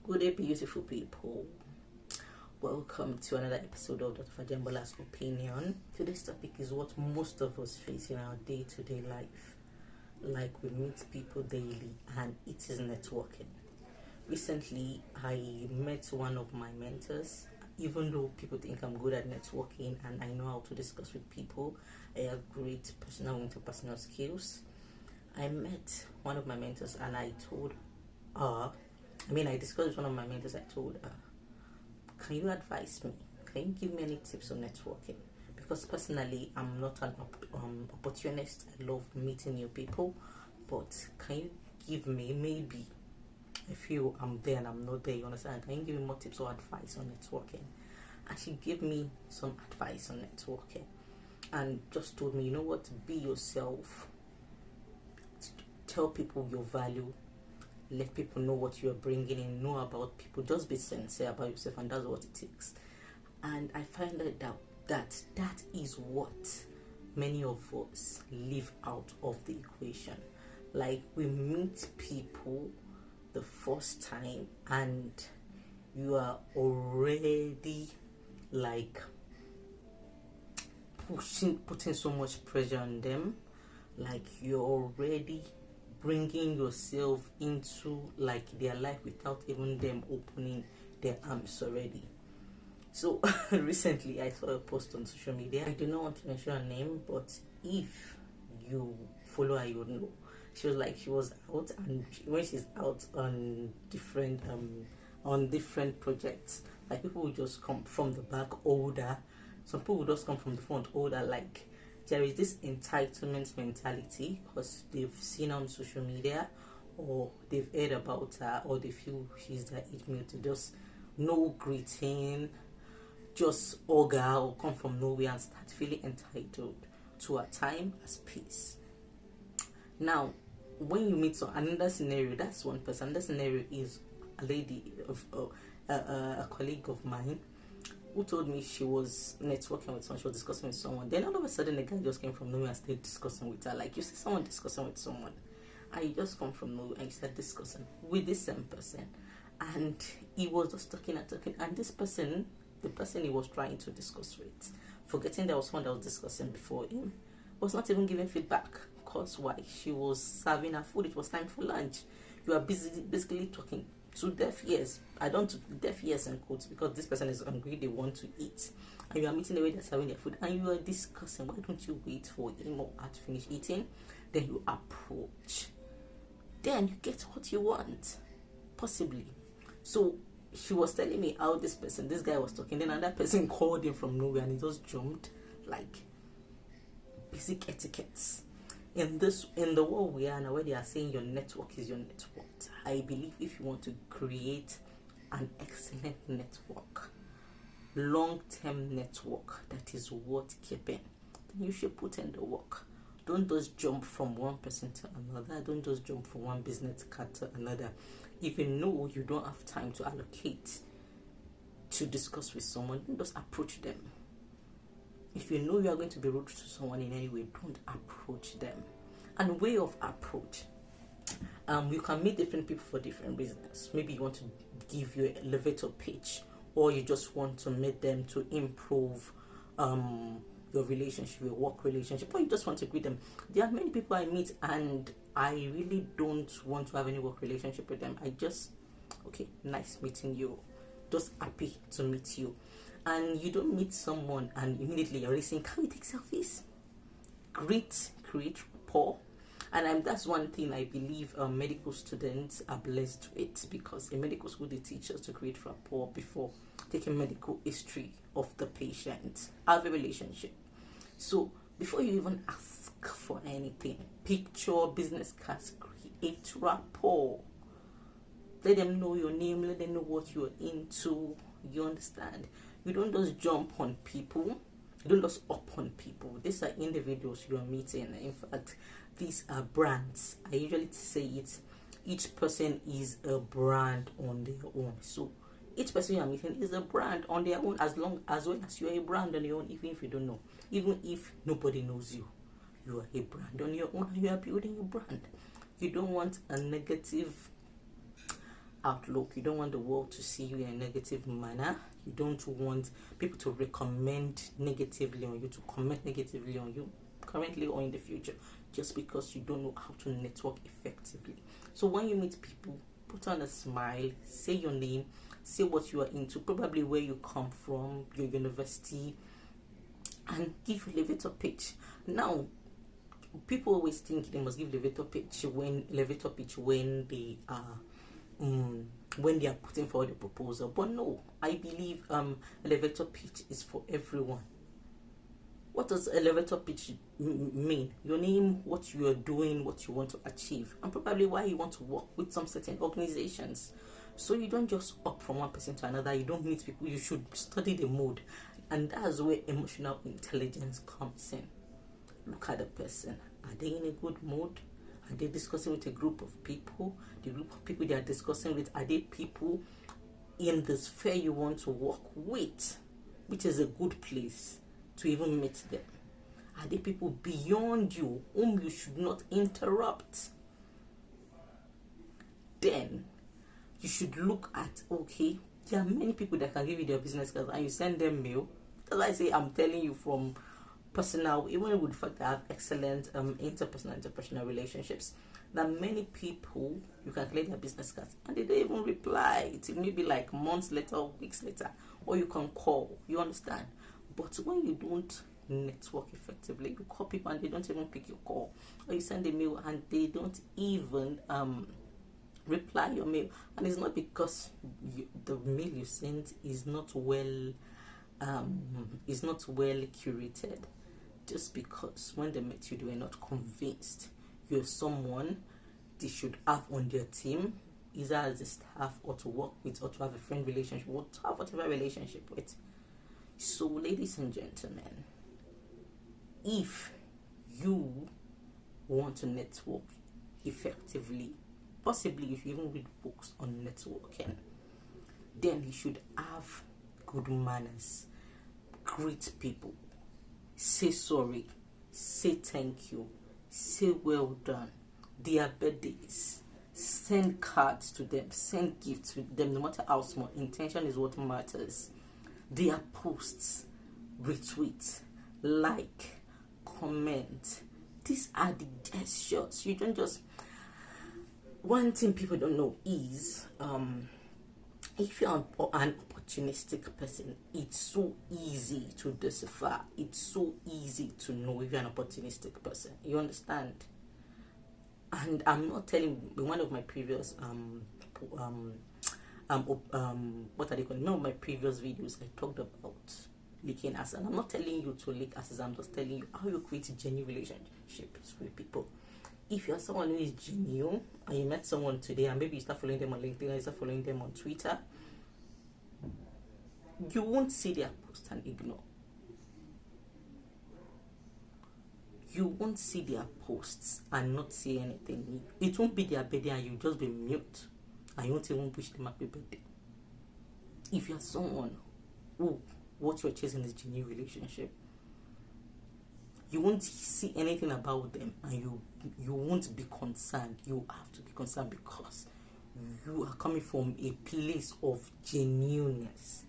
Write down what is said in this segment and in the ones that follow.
Good day, beautiful people. Welcome to another episode of Dr. Fajembola's Opinion. Today's topic is what most of us face in our day-to-day life. Like we meet people daily and it is networking. Recently, I met one of my mentors. Even though people think I'm good at networking and I know how to discuss with people, I have great personal and interpersonal skills. I met one of my mentors and I discussed with one of my mentors. I told her, can you advise me? Can you give me any tips on networking? Because personally, I'm not an opportunist. I love meeting new people. But can you give me, maybe, I feel I'm there and I'm not there, you understand? Can you give me more tips or advice on networking? And she gave me some advice on networking. And just told me, you know what, be yourself. Tell people your value. Let people know what you're bringing in, know about people. Just be sincere about yourself, and that's what it takes. And I find out that is what many of us leave out of the equation. Like, we meet people the first time and you are already like putting so much pressure on them. Like, you're already bringing yourself into like their life without even them opening their arms already. So recently I saw a post on social media. I do not want to mention her name, but if you follow her, you would know. She was out, and when she's out on different projects, like, people will just come from the back older. Some people will just come from the front older. Like, there is this entitlement mentality because they've seen her on social media, or they've heard about her, or they feel she's their age mate, to just no greeting, just hug her or come from nowhere and start feeling entitled to her time as peace. Now, when you meet another scenario, that's one person. Another scenario is a lady a colleague of mine who told me she was networking with someone, she was discussing with someone. Then all of a sudden, the guy just came from nowhere and started discussing with her. Like, you see someone discussing with someone, and you just come from nowhere and you start discussing with this same person. And he was just talking. And this person, the person he was trying to discuss with, forgetting there was someone that was discussing before him, was not even giving feedback. Because why? She was serving her food. It was time for lunch. You are basically talking to deaf ears. I don't deaf ears in quotes, because this person is hungry, they want to eat, and you are meeting the way they're serving their food, and you are discussing. Why don't you wait for him or her to finish eating? Then you approach. Then you get what you want, possibly. So she was telling me how this guy was talking. Then another person called him from nowhere, and he just jumped. Like, basic etiquettes. In the world we are now, where they are saying your network is your net worth, I believe if you want to create an excellent network, long-term network that is worth keeping, then you should put in the work. Don't just jump from one person to another. Don't just jump from one business card to another. If you know you don't have time to allocate to discuss with someone, don't just approach them. If you know you are going to be rude to someone in any way, don't approach them. And way of approach. You can meet different people for different reasons. Maybe you want to give your elevator pitch, or you just want to meet them to improve your relationship, your work relationship, or you just want to greet them. There are many people I meet and I really don't want to have any work relationship with them. I just, okay, nice meeting you. Just happy to meet you. And you don't meet someone and immediately you're already saying, can we take selfies? Great, create rapport. And that's one thing I believe medical students are blessed with, because in medical school they teach us to create rapport before taking medical history of the patient, have a relationship. So before you even ask for anything, picture, business cards, create rapport. Let them know your name, let them know what you're into. You understand? You don't just jump on people. You don't just up on people. These are individuals you are meeting. In fact, these are brands. I usually say it. Each person is a brand on their own. So each person you are meeting is a brand on their own, as well as you are a brand on your own, even if you don't know. Even if nobody knows you, you are a brand on your own and you are building a brand. You don't want a negative outlook. You don't want the world to see you in a negative manner. You don't want people to recommend negatively on you, to comment negatively on you, currently or in the future, just because you don't know how to network effectively. So when you meet people, put on a smile, say your name, say what you are into, probably where you come from, your university, and give elevator pitch. Now, people always think they must give elevator pitch when they are when they are putting forward a proposal. But no, I believe elevator pitch is for everyone. What does elevator pitch mean? Your name, what you are doing, what you want to achieve, and probably why you want to work with some certain organizations. So you don't just up from one person to another. You don't meet people. You should study the mood, and that's where emotional intelligence comes in. Look at the person. Are they in a good mood? Are they discussing with a group of people? The group of people they are discussing with, are they people in the sphere you want to work with, which is a good place to even meet them? Are they people beyond you whom you should not interrupt? Then you should look at, okay, there are many people that can give you their business cards and you send them mail. That's why I say I'm telling you from personal, even with the fact that I have excellent interpersonal relationships, that many people you can collect their business cards and they don't even reply. It may be like months later, weeks later, or you can call. You understand? But when you don't network effectively, you call people and they don't even pick your call, or you send a mail and they don't even reply your mail, and it's not because the mail you sent is not well curated. Just because when they met you, they were not convinced you're someone they should have on their team, either as a staff or to work with or to have a friend relationship or to have whatever relationship with. So, ladies and gentlemen, if you want to network effectively, possibly you should even read books on networking, then you should have good manners, greet people, say sorry, say thank you, say well done, their birthdays, send cards to them, send gifts to them, no matter how small. Intention is what matters. Their posts, retweet, like, comment. These are the gestures. You don't just... One thing people don't know is if you're an opportunistic person, it's so easy to decipher. It's so easy to know if you're an opportunistic person. You understand? And I'm not telling you, in one of my previous what are they called? One of my previous videos, I talked about leaking assets. And I'm not telling you to leak assets. I'm just telling you how you create genuine relationships with people. If you're someone who is genuine and you met someone today and maybe you start following them on LinkedIn or you start following them on Twitter, you won't see their post and ignore. You won't see their posts and not see anything. It won't be their birthday and you'll just be mute and you won't even wish them happy birthday. If you're someone who what you're chasing is genuine relationship, you won't see anything about them and you won't be concerned. You have to be concerned because you are coming from a place of genuineness.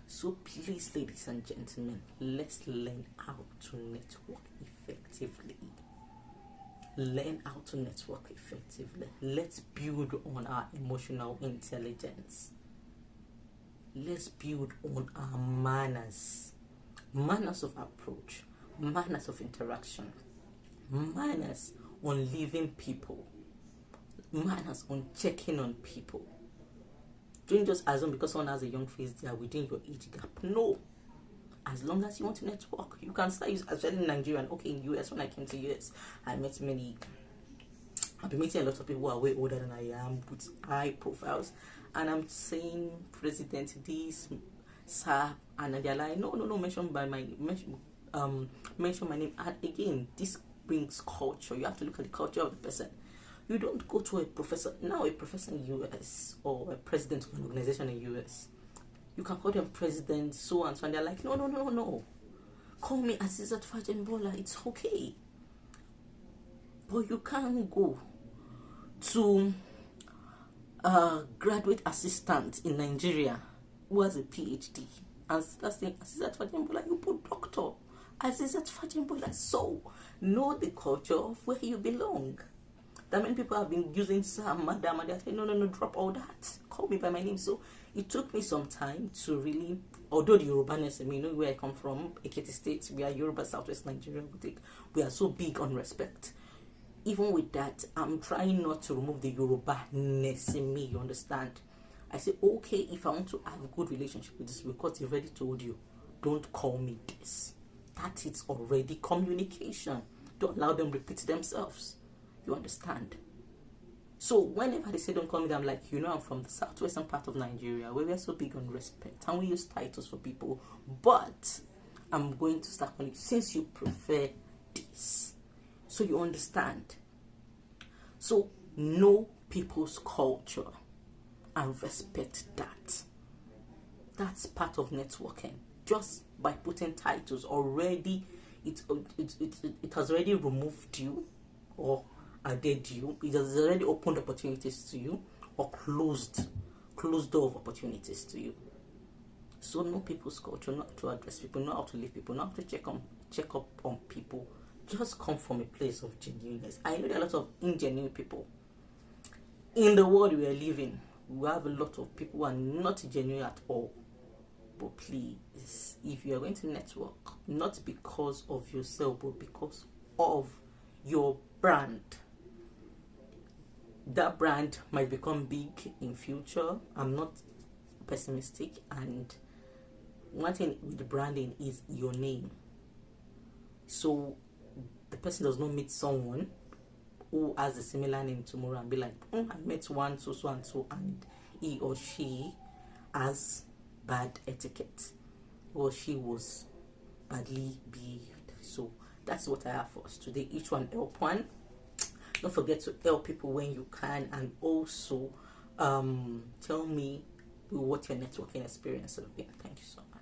So please, ladies and gentlemen, let's learn how to network effectively. Learn how to network effectively. Let's build on our emotional intelligence. Let's build on our manners of approach, manners of interaction, manners on leaving people, manners on checking on people. Don't just assume because someone has a young face they are within your age gap. No. As long as you want to network, you can start especially in Nigeria and okay, in US. When I came to US, I've been meeting a lot of people who are way older than I am with high profiles, and I'm saying President this, sir, and they're like, no, mention my name. And again, this brings culture. You have to look at the culture of the person. You don't go to a professor in US or a president of an organization in US. You can call them president, so and so, and they're like, no. Call me Azeezat Fajembola, it's okay. But you can't go to a graduate assistant in Nigeria who has a PhD, and that's saying, Azeezat Fajembola, you put doctor. Azeezat Fajembola. So know the culture of where you belong. That many people have been using Sam, Madam, and they're saying, no, no, no, drop all that. Call me by my name. So it took me some time to really, although the Yorubaness, I mean, you know where I come from, Ekiti State, we are Yoruba, Southwest Nigeria, we are so big on respect. Even with that, I'm trying not to remove the Yoruba-ness in me, you understand? I say, okay, if I want to have a good relationship with this, because they've already told you, don't call me this. That is already communication. Don't allow them repeat themselves. You understand? So whenever they say don't call me that, I'm like, you know, I'm from the southwestern part of Nigeria where we're so big on respect and we use titles for people. But I'm going to start calling you since you prefer this. So you understand. So know people's culture and respect that. That's part of networking. Just by putting titles already, it has already removed you or added you. It has already opened opportunities to you or closed door of opportunities to you. So know people's culture, know how to address people, know how to leave people, know how to check up on people. Just come from a place of genuineness. I know there are a lot of ingenuine people in the world we are living. We have a lot of people who are not genuine at all. But please, if you are going to network, not because of yourself, but because of your brand, that brand might become big in future. I'm not pessimistic, and one thing with the branding is your name. So the person does not meet someone who has a similar name tomorrow and be like, I met one so and so, and he or she has bad etiquette, or she was badly behaved. So that's what I have for us today. Each one help one. Don't forget to help people when you can, and also tell me what your networking experience has been. Thank you so much.